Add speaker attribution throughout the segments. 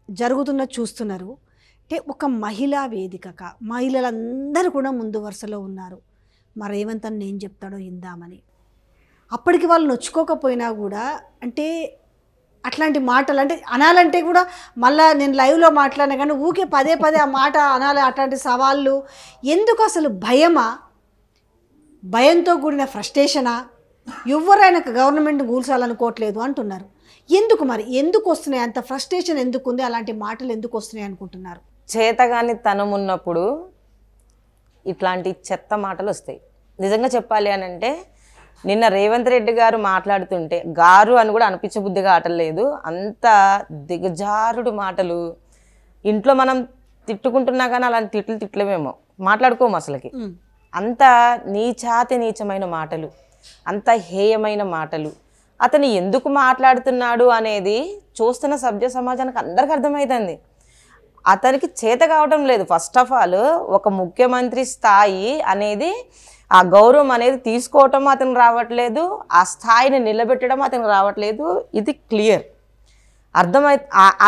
Speaker 1: జరుగుతున్నది చూస్తున్నారు. అంటే ఒక మహిళా వేదికగా మహిళలందరూ కూడా ముందు వరుసలో ఉన్నారు. మా రేవంత్ అన్న ఏం చెప్తాడో ఇందామని. అప్పటికి వాళ్ళు నొచ్చుకోకపోయినా కూడా అంటే అట్లాంటి మాటలు అంటే అనాలంటే కూడా మళ్ళీ నేను లైవ్లో మాట్లాడినా కానీ ఊకే పదే పదే ఆ మాట అనాలి. అట్లాంటి సవాళ్ళు ఎందుకు? అసలు భయమా? భయంతో కూడిన ఫ్రస్ట్రేషనా? ఎవరైనా గవర్నమెంట్ కూల్చాలనుకోవట్లేదు అంటున్నారు. ఎందుకు మరి? ఎందుకు వస్తున్నాయి అంత ఫ్రస్ట్రేషన్? ఎందుకు ఉంది? అలాంటి మాటలు ఎందుకు వస్తున్నాయి అనుకుంటున్నారు?
Speaker 2: చేతగాని తనం ఉన్నప్పుడు ఇట్లాంటి చెత్త మాటలు వస్తాయి. నిజంగా చెప్పాలి అని అంటే నిన్న రేవంత్ రెడ్డి గారు మాట్లాడుతుంటే గారు అని కూడా అనిపించబుద్ధిగా ఆటలేదు. అంత దిగజారుడు మాటలు. ఇంట్లో మనం తిట్టుకుంటున్నా కానీ అలాంటి తిట్లమేమో మాట్లాడుకోము అసలుకి. అంత నీచాతి నీచమైన మాటలు, అంత హేయమైన మాటలు. అతను ఎందుకు మాట్లాడుతున్నాడు అనేది చూస్తున్న సభ్య సమాజానికి అందరికి అర్థమవుతుంది. అతనికి చేత కావడం లేదు. ఫస్ట్ ఆఫ్ ఆల్ ఒక ముఖ్యమంత్రి స్థాయి అనేది, ఆ గౌరవం అనేది తీసుకోవటం అతనికి రావట్లేదు, ఆ స్థాయిని నిలబెట్టడం అతనికి రావట్లేదు. ఇది క్లియర్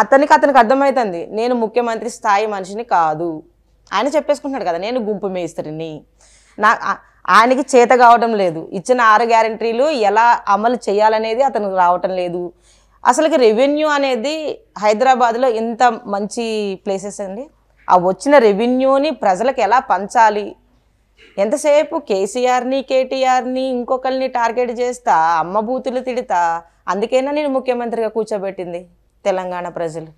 Speaker 2: అతనికి అర్థమవుతుంది. నేను ముఖ్యమంత్రి స్థాయి మనిషిని కాదు. ఆయన చెప్పేసుకుంటున్నాడు కదా, నేను గుంపు మేస్త్రిని. ఆయనకి చేత కావడం లేదు. ఇచ్చిన 6 గ్యారెంటీలు ఎలా అమలు చేయాలనేది అతనికి రావటం లేదు. అసలుకి రెవెన్యూ అనేది హైదరాబాద్లో ఎంత మంచి ప్లేసెస్ అండి. ఆ వచ్చిన రెవెన్యూని ప్రజలకు ఎలా పంచాలి? ఎంతసేపు కేసీఆర్ని, కేటీఆర్ని, ఇంకొకరిని టార్గెట్ చేస్తా, అమ్మ బూతులు తిడతా. అందుకైనా నేను ముఖ్యమంత్రిగా కూర్చోబెట్టింది తెలంగాణ ప్రజలు.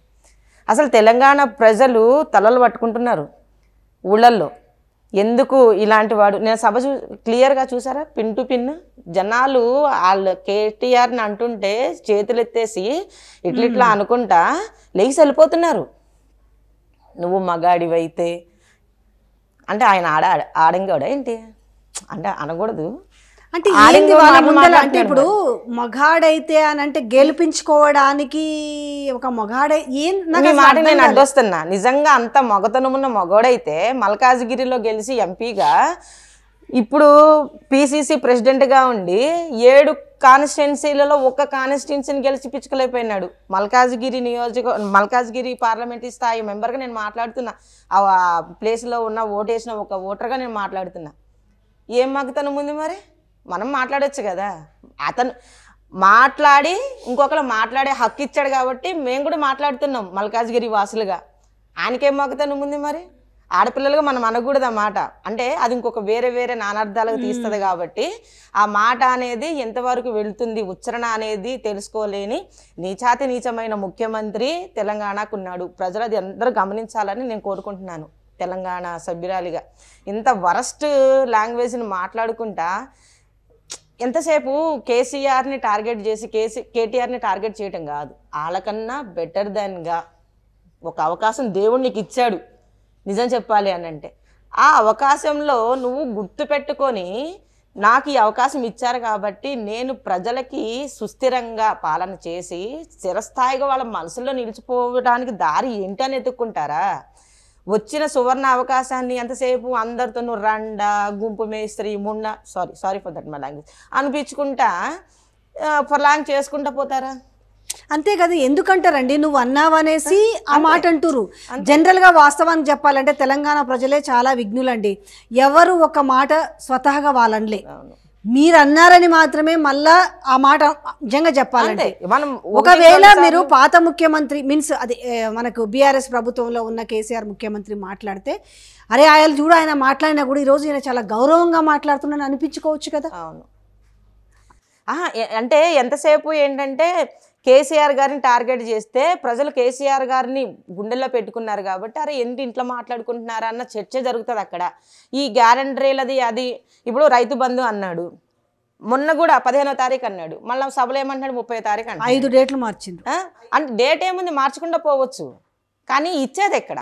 Speaker 2: అసలు తెలంగాణ ప్రజలు తలలు పట్టుకుంటున్నారు ఊళ్ళల్లో. ఎందుకు ఇలాంటి వాడు? నేను సభ క్లియర్గా చూసారా, పిన్ టు పిన్. జనాలు వాళ్ళు కేటీఆర్ని అంటుంటే చేతులు ఎత్తేసి ఇట్లా అనుకుంటా లేచి వెళ్ళిపోతున్నారు. నువ్వు మగాడివైతే అంటే ఆయన ఆడంగాడా ఏంటి అంటే అనకూడదు.
Speaker 1: అంటే అంటే ఇప్పుడు మగాడైతే అని అంటే గెలిపించుకోవడానికి ఒక మగాడ
Speaker 2: మాట నేను అడ్డొస్తున్నా. నిజంగా అంత మగతనమున్న మగోడైతే మల్కాజ్గిరిలో గెలిచి ఎంపీగా, ఇప్పుడు పిసిసి ప్రెసిడెంట్గా ఉండి 7 కాన్స్టిట్యున్సీలలో ఒక కాన్స్టిట్యున్సీని గెలిచిపించుకోలేకపోయినాడు. మల్కాజ్గిరి పార్లమెంటరీ స్థాయి మెంబర్గా నేను మాట్లాడుతున్నా. ఆ ప్లేస్లో ఉన్న ఓటేసిన ఒక ఓటర్గా నేను మాట్లాడుతున్నా. ఏం మగతనం ఉంది మరి? మనం మాట్లాడవచ్చు కదా. అతను మాట్లాడి ఇంకొకరు మాట్లాడే హక్కు ఇచ్చాడు కాబట్టి మేము కూడా మాట్లాడుతున్నాం మల్కాజ్గిరి వాసులుగా. ఆయనకేం మగతనం ఉంది మరి? ఆడపిల్లలుగా మనం అనకూడదు ఆ మాట. అంటే అది ఇంకొక వేరే నానార్థాలకు తీస్తుంది కాబట్టి ఆ మాట అనేది ఎంతవరకు వెళుతుంది, ఉచ్చారణ అనేది తెలుసుకోలేని నీచాతి నీచమైన ముఖ్యమంత్రి తెలంగాణకు ఉన్నాడు. ప్రజలు అది అందరూ గమనించాలని నేను కోరుకుంటున్నాను. తెలంగాణ సభ్యురాలిగా ఇంత వరస్ట్ లాంగ్వేజ్ని మాట్లాడుకుంటా ఎంతసేపు కేసీఆర్ని టార్గెట్ చేసి కేటీఆర్ని టార్గెట్ చేయటం కాదు, వాళ్ళకన్నా బెటర్ దాన్గా ఒక అవకాశం దేవుడు నీకు ఇచ్చాడు. నిజం చెప్పాలి అని అంటే ఆ అవకాశంలో నువ్వు గుర్తుపెట్టుకొని నాకు ఈ అవకాశం ఇచ్చారు కాబట్టి నేను ప్రజలకి సుస్థిరంగా పాలన చేసి స్థిరస్థాయిగా వాళ్ళ మనసులో నిలిచిపోవడానికి దారి ఏంటి అని ఎత్తుక్కుంటారా? వచ్చిన సువర్ణ అవకాశాన్ని ఎంతసేపు అందరితో నువ్వు రండ, గుంపు మేస్త్రి, మున్న sorry for that my language అనిపించుకుంటా ఫర్లాంగ్ చేసుకుంటా పోతారా?
Speaker 1: అంతే కదా. ఎందుకంటారండి నువ్వు అన్నావనేసి ఆ మాట అంటురు. జనరల్గా వాస్తవానికి చెప్పాలంటే తెలంగాణ ప్రజలే చాలా విఘ్నులండి. ఎవరు ఒక మాట స్వతహాగా వాళ్ళనిలే, మీరు అన్నారని మాత్రమే మళ్ళా ఆ మాట నిజంగా చెప్పాలంటే. ఒకవేళ మీరు పాత ముఖ్యమంత్రి మీన్స్ అది మనకు బీఆర్ఎస్ ప్రభుత్వంలో ఉన్న కేసీఆర్ ముఖ్యమంత్రి మాట్లాడితే అరే ఆయన చూడు ఆయన మాట్లాడినా కూడా ఈరోజు ఈయన చాలా గౌరవంగా మాట్లాడుతున్నాను అనిపించుకోవచ్చు కదా.
Speaker 2: అవును. అంటే ఎంతసేపు ఏంటంటే కేసీఆర్ గారిని టార్గెట్ చేస్తే ప్రజలు కేసీఆర్ గారిని గుండెల్లో పెట్టుకున్నారు కాబట్టి అరే ఏంటి ఇంట్లో మాట్లాడుకుంటున్నారా అన్న చర్చ జరుగుతుంది అక్కడ. ఈ గ్యారెంటీలది అది ఇప్పుడు రైతు బంధు అన్నాడు, మొన్న కూడా 15వ తారీఖు అన్నాడు, మళ్ళీ సభలో ఏమంటున్నాడు 30వ తారీఖు అన్నాడు.
Speaker 1: 5 డేట్లు మార్చింది.
Speaker 2: అంటే డేట్ ఏముంది, మార్చకుండా పోవచ్చు, కానీ ఇచ్చేది ఎక్కడ?